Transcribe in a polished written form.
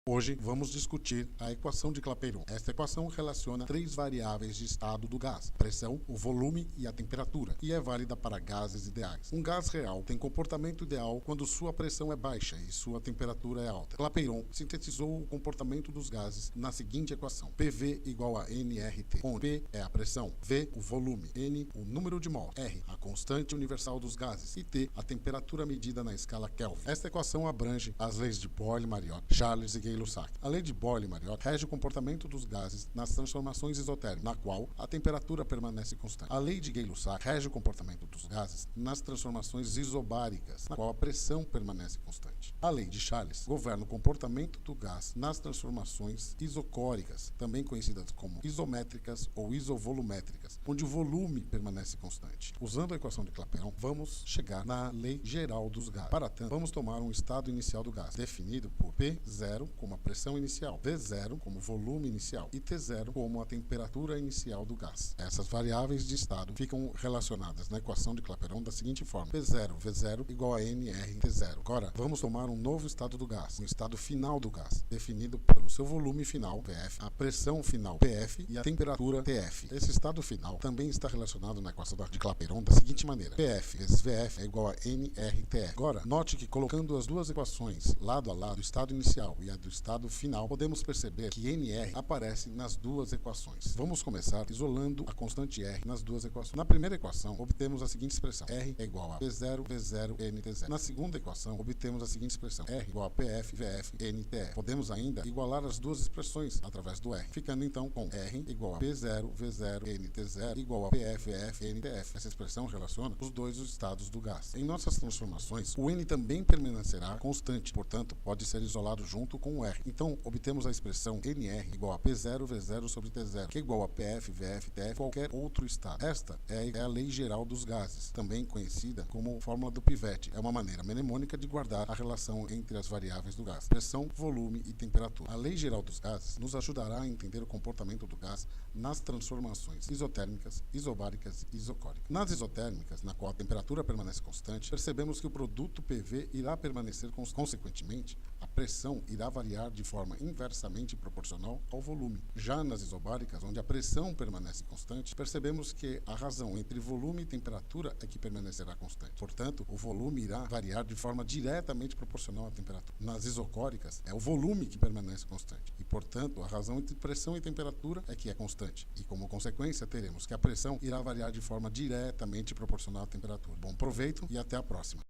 Hoje vamos discutir a equação de Clapeyron. Esta equação relaciona três variáveis de estado do gás: pressão, o volume e a temperatura, e é válida para gases ideais. Um gás real tem comportamento ideal quando sua pressão é baixa e sua temperatura é alta. Clapeyron sintetizou o comportamento dos gases na seguinte equação: PV igual a nRT, onde P é a pressão, V o volume, N o número de mols, R a constante universal dos gases e T a temperatura medida na escala Kelvin. Esta equação abrange as leis de Boyle-Mariotte, Charles e Gay-Lussac. A lei de Boyle-Mariotte rege o comportamento dos gases nas transformações isotérmicas, na qual a temperatura permanece constante. A lei de Gay-Lussac rege o comportamento dos gases nas transformações isobáricas, na qual a pressão permanece constante. A lei de Charles governa o comportamento do gás nas transformações isocóricas, também conhecidas como isométricas ou isovolumétricas, onde o volume permanece constante. Usando a equação de Clapeyron, vamos chegar na lei geral dos gases. Para tanto, vamos tomar um estado inicial do gás, definido por P0 como a pressão inicial, V0 como o volume inicial e T0 como a temperatura inicial do gás. Essas variáveis de estado ficam relacionadas na equação de Clapeyron da seguinte forma: P0, V0 igual a NR T0. Agora, vamos tomar um novo estado do gás, um estado final do gás, definido pelo seu volume final, VF, a pressão final, PF, e a temperatura, TF. Esse estado final também está relacionado na equação de Clapeyron da seguinte maneira: PF vezes VF é igual a nRTF. Agora, note que colocando as duas equações lado a lado, o estado inicial e a do estado final, podemos perceber que NR aparece nas duas equações. Vamos começar isolando a constante R nas duas equações. Na primeira equação, obtemos a seguinte expressão: R é igual a P0, V0, NT0. Na segunda equação, obtemos a seguinte expressão: R igual a PF, VF, NTF. Podemos ainda igualar as duas expressões através do R, ficando então com R igual a P0, V0, NT0 igual a PF, VF, NTF. Essa expressão relaciona os dois estados do gás. Em nossas transformações, o N também permanecerá constante, portanto, pode ser isolado junto com o R. Então, obtemos a expressão NR igual a P0, V0 sobre T0, que é igual a PF, VF, TF, qualquer outro estado. Esta é a lei geral dos gases, também conhecida como fórmula do Pivete. É uma maneira mnemônica de guardar a relação entre as variáveis do gás: pressão, volume e temperatura. A lei geral dos gases nos ajudará a entender o comportamento do gás nas transformações isotérmicas, isobáricas e isocóricas. Nas isotérmicas, na qual a temperatura permanece constante, percebemos que o produto PV irá permanecer constante. Consequentemente, a pressão irá variar de forma inversamente proporcional ao volume. Já nas isobáricas, onde a pressão permanece constante, percebemos que a razão entre volume e temperatura é que permanecerá constante. Portanto, o volume irá variar de forma diretamente proporcional à temperatura. Nas isocóricas, é o volume que permanece constante. E, portanto, a razão entre pressão e temperatura é que é constante. E, como consequência, teremos que a pressão irá variar de forma diretamente proporcional à temperatura. Bom proveito e até a próxima.